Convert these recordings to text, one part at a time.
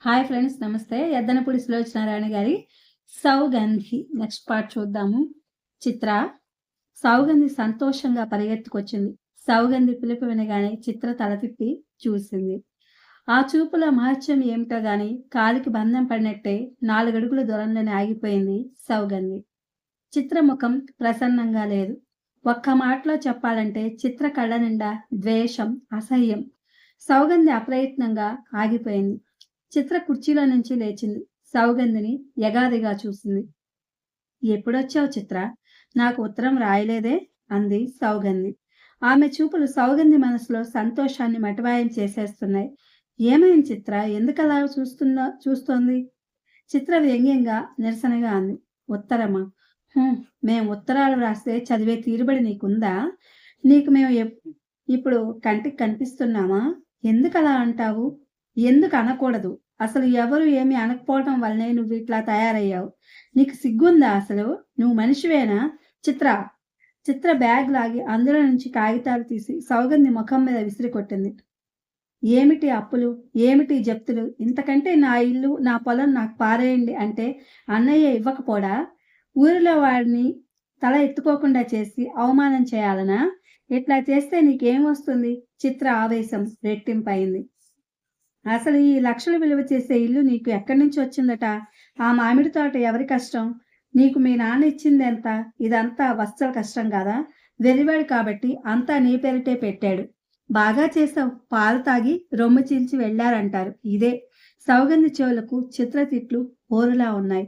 Hi friends నమస్తే. యద్దనపూడి సులోచనారాయణ గారి 'Saugandhi' next part చూద్దాము. చిత్ర సౌగంధి సంతోషంగా పరిగెత్తుకొచ్చింది. సౌగంధి పిలుపు వినగానే చిత్ర తల తిప్పి చూసింది. ఆ చూపులో మహత్యం ఏమిటో గాని కాలికి బంధం పడినట్టే 4 అడుగుల దూరంలోనే ఆగిపోయింది సౌగంధి. చిత్ర ముఖం ప్రసన్నంగా లేదు. ఒక్క మాటలో చెప్పాలంటే చిత్ర కళ్ళ నిండా ద్వేషం, అసహ్యం. సౌగంధి అప్రయత్నంగా ఆగిపోయింది. చిత్ర కుర్చీలో నుంచి లేచింది. సౌగంధిని ఎగాదిగా చూసింది. ఎప్పుడొచ్చావు చిత్ర? నాకు ఉత్తరం రాయలేదే? అంది సౌగంధి. ఆమె చూపులు సౌగంధి మనసులో సంతోషాన్ని మటిమాయం చేసేస్తున్నాయి. ఏమైంది చిత్ర? ఎందుకలా చూస్తోంది? చిత్ర వ్యంగ్యంగా, నిరసనగా అంది. ఉత్తరమా? హ్మ్. మేం ఉత్తరాలు వ్రాస్తే చదివే తీరుబడి నీకుందా? నీకు మేము ఇప్పుడు కంటికి కనిపిస్తున్నామా? ఎందుకలా అంటావు? ఎందుకు అనకూడదు? అసలు ఎవరు ఏమి అనకపోవటం వల్లనే నువ్విట్లా తయారయ్యావు. నీకు సిగ్గుందా అసలు? నువ్వు మనిషివేనా? చిత్ర! చిత్ర బ్యాగ్ లాగి అందులో నుంచి కాగితాలు తీసి సౌగంధి ముఖం మీద విసిరికొట్టింది. ఏమిటి అప్పులు? ఏమిటి జప్తులు? ఇంతకంటే నా ఇల్లు, నా పొలం నాకు పారేయండి అంటే అన్నయ్య ఇవ్వకపోడా? ఊరిలో వాడిని తల ఎత్తుకోకుండా చేసి అవమానం చేయాలనా? ఇట్లా చేస్తే నీకేమొస్తుంది? చిత్ర ఆవేశం రెట్టింపయింది. అసలు ఈ లక్షలు విలువ చేసే ఇల్లు నీకు ఎక్కడి నుంచి వచ్చిందట? ఆ మామిడి తోట ఎవరి కష్టం? నీకు మీ నాన్న ఇచ్చిందెంత? ఇదంతా వత్సల కష్టం కాదా? వెర్రివాడు కాబట్టి అంతా నీ పేరిటే పెట్టాడు. బాగా చేసావు. పాలు తాగి రొమ్ము చీల్చి వెళ్ళారంటారు. ఇదే. సౌగంధి చెవులకు చిత్రతిట్లు హోరులా ఉన్నాయి.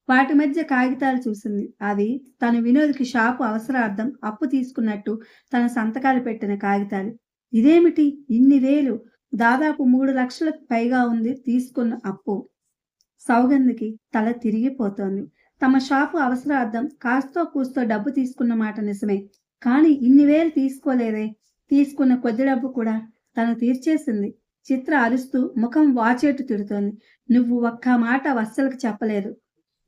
వాటి మధ్య కాగితాలు చూసింది. అవి తన వినోద్‌కి షాపు అవసరార్థం అప్పు తీసుకున్నట్టు తన సంతకాలు పెట్టిన కాగితాలు. ఇదేమిటి? ఇన్ని వేలు! దాదాపు 3,00,000కు పైగా ఉంది తీసుకున్న అప్పు. సౌగంధికి తల తిరిగిపోతోంది. తమ షాపు అవసరార్థం కాస్తో కూస్తో డబ్బు తీసుకున్న మాట నిజమే. కానీ ఇన్ని వేలు తీసుకోలేదే. తీసుకున్న కొద్ది డబ్బు కూడా తను తీర్చేసింది. చిత్ర అరుస్తూ ముఖం వాచేట్టు తిడుతోంది. నువ్వు ఒక్క మాట వత్సలకు చెప్పలేదు.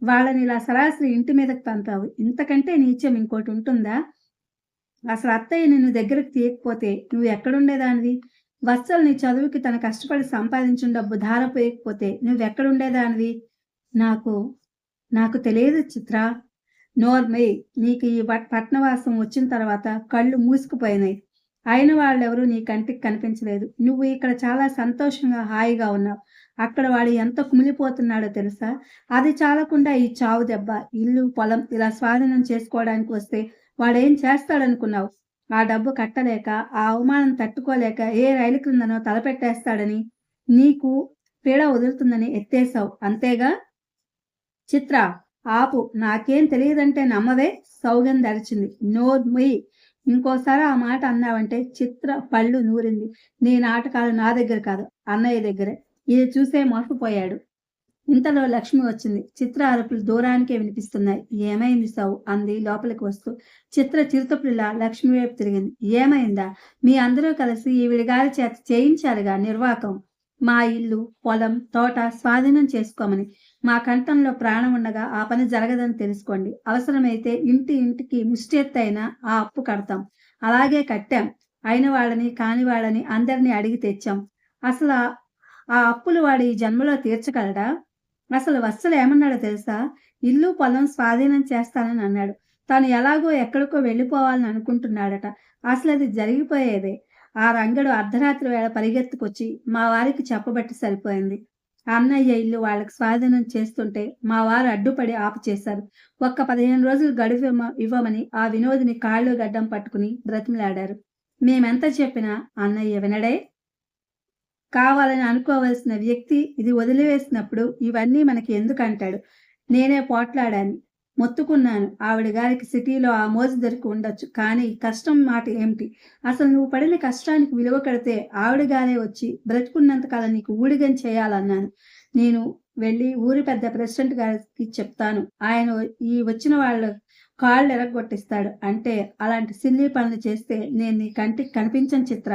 వాళ్ళని ఇలా సరాసరి ఇంటి మీదకి పంపావు. ఇంతకంటే నీచం ఇంకోటుంటుందా? అసలు అత్తయ్య నిన్ను దగ్గరకు తీయకపోతే నువ్వు ఎక్కడుండేదానివి? వత్సల్ నీ చదువుకి తను కష్టపడి సంపాదించిన డబ్బు ధారపోయకపోతే నువ్వెక్కడుండేదానివి? నాకు నాకు తెలియదు చిత్ర. నోర్మూయ్. నీకు ఈ పట్నవాసం వచ్చిన తర్వాత కళ్ళు మూసుకుపోయినాయి. అయిన వాళ్ళెవరూ నీ కంటికి కనిపించలేదు. నువ్వు ఇక్కడ చాలా సంతోషంగా, హాయిగా ఉన్నావు. అక్కడ వాడు ఎంత కుమిలిపోతున్నాడో తెలుసా? అది చాలకుండా ఈ చావు దెబ్బ, ఇల్లు, పొలం ఇలా స్వాధీనం చేసుకోవడానికి వస్తే వాడేం చేస్తాడనుకున్నావు? ఆ డబ్బు కట్టలేక, ఆ అవమానం తట్టుకోలేక ఏ రైలు క్రిందనో తలపెట్టేస్తాడని, నీకు పీడ వదులుతుందని ఎత్తేసావు. అంతేగా? చిత్ర! ఆపు. నాకేం తెలియదంటే నమ్మవే? సౌగంధి అరిచింది. నోర్ముయ్. ఇంకోసారి ఆ మాట అన్నావంటే చిత్ర పళ్ళు నూరింది. నీ నాటకాలు నా దగ్గర కాదు, అన్నయ్య దగ్గరే. ఇది చూసే మోసపోయాడు. ఇంతలో లక్ష్మి వచ్చింది. చిత్ర అరుపులు దూరానికే వినిపిస్తున్నాయి. ఏమైంది సౌ? అంది లోపలికి వస్తూ. చిత్ర చిరుతపులిలా లక్ష్మి వైపు తిరిగింది. ఏమైందా? మీ అందరూ కలిసి ఈవిడ గారి చేత చేయించారుగా నిర్వాకం. మా ఇల్లు, పొలం, తోట స్వాధీనం చేసుకోమని. మా కంఠంలో ప్రాణం ఉండగా ఆ పని జరగదని తెలుసుకోండి. అవసరమైతే ఇంటికి ముష్టెత్తైనా ఆ అప్పు కడతాం. అలాగే కట్టాం. అయిన వాళ్ళని, కాని వాళ్ళని అందరినీ అడిగి తెచ్చాం. అసలు ఆ అప్పులు వాడు ఈ జన్మలో తీర్చగలడా? అసలు వత్సల ఏమన్నాడో తెలుసా? ఇల్లు, పొలం స్వాధీనం చేస్తానని అన్నాడు. తాను ఎలాగో ఎక్కడికో వెళ్ళిపోవాలని అనుకుంటున్నాడట. అసలది జరిగిపోయేదే. ఆ రంగడు అర్ధరాత్రి వేళ పరిగెత్తుకొచ్చి మా వారికి చెప్పబట్టి సరిపోయింది. అన్నయ్య ఇల్లు వాళ్ళకి స్వాధీనం చేస్తుంటే మా వారు అడ్డుపడి ఆపు చేశారు. ఒక్క 15 రోజులు గడువు ఇవ్వమని ఆ వినోదిని కాళ్ళు గడ్డం పట్టుకుని బ్రతిమిలాడారు. మేమెంత చెప్పినా అన్నయ్య వినడే. కావాలని అనుకోవలసిన వ్యక్తి ఇది వదిలివేసినప్పుడు ఇవన్నీ మనకి ఎందుకంటాడు? నేనే పోట్లాడాను. మొత్తుకున్నాను. ఆవిడ గారికి సిటీలో ఆ మోజు దొరికి ఉండొచ్చు. కానీ కష్టం మాట ఏమిటి? అసలు నువ్వు పడిన కష్టానికి విలువ కడితే ఆవిడ గారే వచ్చి బ్రతికున్నంత కాలం నీకు ఊడిగం చేయాలన్నాను. నేను వెళ్ళి ఊరి పెద్ద ప్రెసిడెంట్ గారికి చెప్తాను. ఆయన ఈ వచ్చిన వాళ్ళ కాళ్ళు ఎరగొట్టిస్తాడు. అంటే అలాంటి సిల్లీ పనులు చేస్తే నేను నీ కంటికి కనిపించను చిత్ర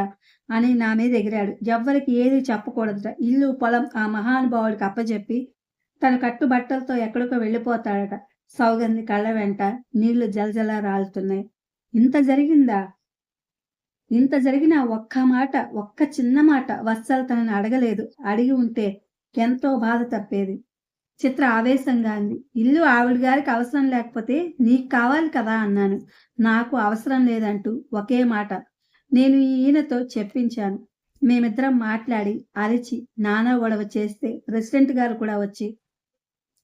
అని నా మీద ఎగిరాడు. ఎవ్వరికి ఏది చెప్పకూడదట. ఇల్లు, పొలం ఆ మహానుభావుడికి అప్పజెప్పి తన కట్టుబట్టలతో ఎక్కడికో వెళ్ళిపోతాడట. సౌగంధి కళ్ళ వెంట నీళ్లు జలజల రాలుతున్నాయి. ఇంత జరిగిందా? ఇంత జరిగినా ఒక్క మాట, ఒక్క చిన్న మాట వత్సల తనని అడగలేదు. అడిగి ఉంటే ఎంతో బాధ తప్పేది. చిత్ర ఆవేశంగా అంది. ఇల్లు ఆవిడ గారికి అవసరం లేకపోతే నీకు కావాలి కదా అన్నాను. నాకు అవసరం లేదంటూ ఒకే మాట. నేను ఈయనతో చెప్పించాను. మేమిద్దరం మాట్లాడి, అరిచి, నానా గొడవ చేస్తే ప్రెసిడెంట్ గారు కూడా వచ్చి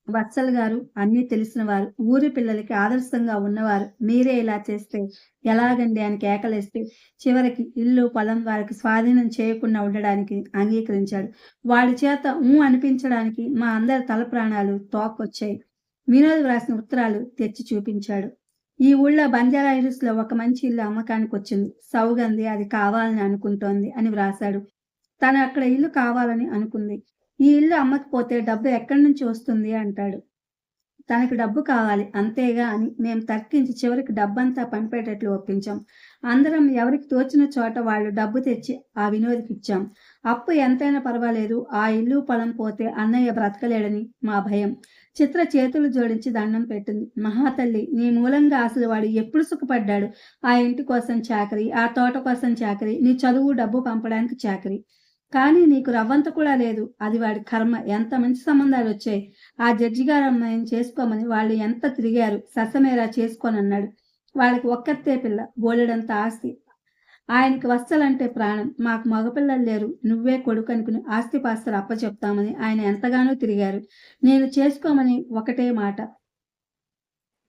వత్సల్ గారు అన్నీ తెలిసినవారు. ఊరి పిల్లలకి ఆదర్శంగా ఉన్నవారు. మీరే ఇలా చేస్తే ఎలాగండి అని కేకలేస్తే చివరికి ఇల్లు, పొలం వారికి స్వాధీనం చేయకుండా ఉండడానికి అంగీకరించాడు. వాడి చేత అనిపించడానికి మా అందరి తల ప్రాణాలు తోక్కొచ్చాయి. వినోద్ వ్రాసిన ఉత్తరాలు తెచ్చి చూపించాడు. ఈ ఊళ్ళో బంజారా హిల్స్‌లో ఒక మంచి ఇల్లు అమ్మకానికొచ్చింది. సౌగంధి అది కావాలని అనుకుంటోంది అని వ్రాశాడు. తను అక్కడ ఇల్లు కావాలని అనుకుంది. ఈ ఇల్లు అమ్మకపోతే డబ్బు ఎక్కడి నుంచి వస్తుంది అంటాడు. తనకు డబ్బు కావాలి అంతేగా అని మేము తర్కించి చివరికి డబ్బంతా పంపేటట్లు ఒప్పించాం. అందరం ఎవరికి తోచిన చోట వాళ్ళు డబ్బు తెచ్చి ఆ వినోద్‌కిచ్చాం. అప్పు ఎంతైనా పర్వాలేదు, ఆ ఇల్లు పొలం పోతే అన్నయ్య బ్రతకలేడని మా భయం. చిత్ర చేతులు జోడించి దండం పెట్టింది. మహాతల్లి, నీ మూలంగా అసలు వాడు ఎప్పుడు సుఖపడ్డాడు? ఆ ఇంటి కోసం చాకరీ, ఆ తోట కోసం చాకరీ, నీ చదువు డబ్బు పంపడానికి చాకరీ. కానీ నీకు రవ్వంత కూడా లేదు. అది వాడి కర్మ. ఎంత మంచి సంబంధాలొచ్చాయి. ఆ జడ్జి గారు అమ్మాయిని చేసుకోమని వాళ్ళు ఎంత తిరిగారు. ససమేరా చేసుకోనన్నాడు. వాళ్ళకి ఒక్కతే పిల్ల, బోలెడంత ఆస్తి. ఆయనకి వత్సలంటే ప్రాణం. మాకు మగపిల్లలు లేరు. నువ్వే కొడుకనుకుని ఆస్తిపాస్తులు అప్పచెప్తామని ఆయన ఎంతగానో తిరిగారు. నేను చేసుకోమని ఒకటే మాట.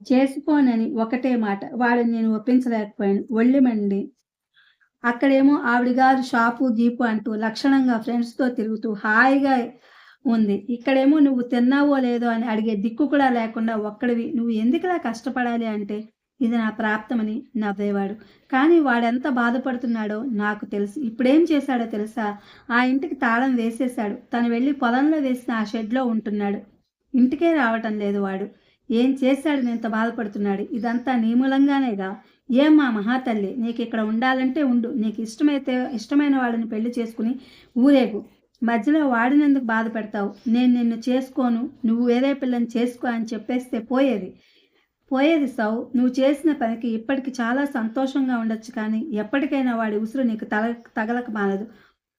చేసుకోనని ఒకటే మాట. వాడిని నేను ఒప్పించలేకపోయాను. ఒళ్ళిమండి. అక్కడేమో ఆవిడ గారు షాపు, గీపు అంటూ లక్షణంగా ఫ్రెండ్స్‌తో తిరుగుతూ హాయిగా ఉంది. ఇక్కడేమో నువ్వు తిన్నావో లేదో అని అడిగే దిక్కు కూడా లేకుండా ఒక్కడివి నువ్వు ఎందుకిలా కష్టపడాలి అంటే, ఇది నా ప్రాప్తమని నవ్వేవాడు. కానీ వాడెంత బాధపడుతున్నాడో నాకు తెలుసు. ఇప్పుడేం చేశాడో తెలుసా? ఆ ఇంటికి తాళం వేసేశాడు. తను వెళ్లి పొలంలో వేసిన ఆ షెడ్‌లో ఉంటున్నాడు. ఇంటికే రావటం లేదు వాడు. ఏం చేశాడని ఇంత బాధపడుతున్నాడు? ఇదంతా నీ మూలంగానేగా. ఏం మా మహాతల్లి, నీకిక్కడ ఉండాలంటే ఉండు. నీకు ఇష్టమైతే ఇష్టమైన వాళ్ళని పెళ్లి చేసుకుని ఊరేగు. మధ్యలో వాడినెందుకు బాధ పెడతావు? నేను నిన్ను చేసుకోను, నువ్వు వేరే పిల్లని చేసుకో అని చెప్పేస్తే పోయేది. పోయేది సౌ. నువ్వు చేసిన పనికి ఇప్పటికి చాలా సంతోషంగా ఉండొచ్చు కానీ ఎప్పటికైనా వాడి ఉసురు నీకు తగలక మానదు.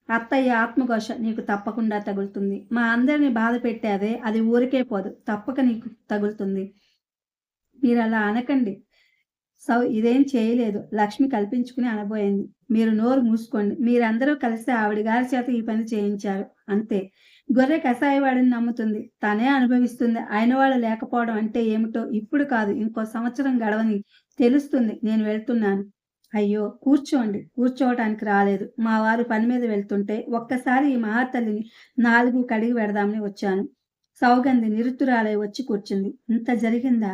అత్తయ్య ఆత్మఘోష నీకు తప్పకుండా తగులుతుంది. మా అందరిని బాధ పెట్టావే, అది ఊరికే పోదు. తప్పక నీకు తగులుతుంది. మీరలా అనకండి. ఇదేం చేయలేదు. లక్ష్మి కల్పించుకుని అనబోయింది. మీరు నోరు మూసుకోండి. మీరందరూ కలిసి ఆవిడ గారి చేత ఈ పని చేయించారు. అంతే. గొర్రె కసాయివాడిని నమ్ముతుంది. తనే అనుభవిస్తుంది. అయినవాళ్ళు లేకపోవడం అంటే ఏమిటో ఇప్పుడు కాదు, ఇంకో సంవత్సరం గడవని తెలుస్తుంది. నేను వెళ్తున్నాను. అయ్యో, కూర్చోండి. కూర్చోవటానికి రాలేదు. మా వారు పని మీద వెళ్తుంటే ఒక్కసారి ఈ మహాతల్లిని 4 కడిగి పెడదామని వచ్చాను. సౌగంధి నిరుత్తురాలై వచ్చి కూర్చుంది. ఇంత జరిగిందా?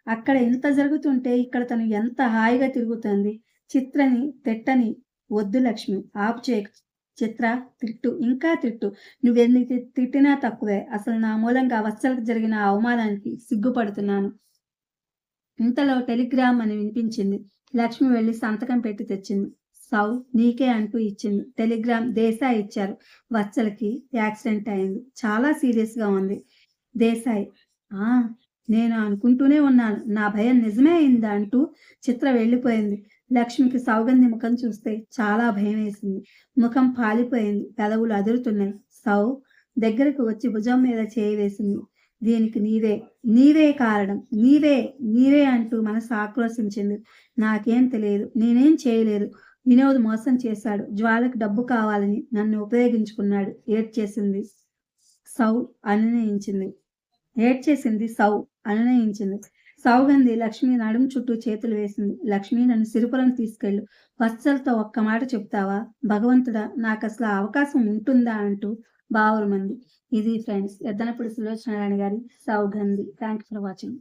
అక్కడ ఇంత జరుగుతుంటే ఇక్కడ తను ఎంత హాయిగా తిరుగుతుంది. చిత్రని తిట్టని. వద్దు లక్ష్మి, ఆపు చేయకు. చిత్ర, తిట్టు, ఇంకా తిట్టు. నువ్వెన్ని తిట్టినా తక్కువే. అసలు నా మూలంగా వత్సలకు జరిగిన ఆ అవమానానికి సిగ్గుపడుతున్నాను. ఇంతలో టెలిగ్రామ్ అని వినిపించింది. లక్ష్మి వెళ్లి సంతకం పెట్టి తెచ్చింది. సౌ, నీకే అంటూ ఇచ్చింది. టెలిగ్రామ్ దేశాయ్ ఇచ్చారు. వత్సలకి యాక్సిడెంట్ అయింది. చాలా సీరియస్‌గా ఉంది. దేశాయ్. ఆ! నేను అనుకుంటూనే ఉన్నాను. నా భయం నిజమే అయిందా అంటూ చిత్ర వెళ్ళిపోయింది. లక్ష్మికి సౌగంధి ముఖం చూస్తే చాలా భయమేసింది. ముఖం పాలిపోయింది. పెదవులు అదురుతున్నాయి. సౌ దగ్గరకు వచ్చి భుజం మీద చేయి వేసింది. దీనికి నీవే కారణం. నీవే అంటూ మనసు ఆక్రోశించింది. నాకేం తెలియదు. నేనేం చేయలేదు. వినోద్ మోసం చేశాడు. జ్వాలకు డబ్బు కావాలని నన్ను ఉపయోగించుకున్నాడు. ఏడ్చేసింది సౌ అనునయించింది. సౌగంధి లక్ష్మి నడుము చుట్టూ చేతులు వేసింది. లక్ష్మి, నన్ను సిరిపురం తీసుకెళ్ళు. వత్సలతో ఒక్క మాట చెప్తావా? భగవంతుడా, నాకసలు ఆ అవకాశం ఉంటుందా అంటూ బావురుమంది. ఇది ఫ్రెండ్స్, ఎద్దనపూడి సులోచనారాయణ గారి Saugandhi. Thank you for watching.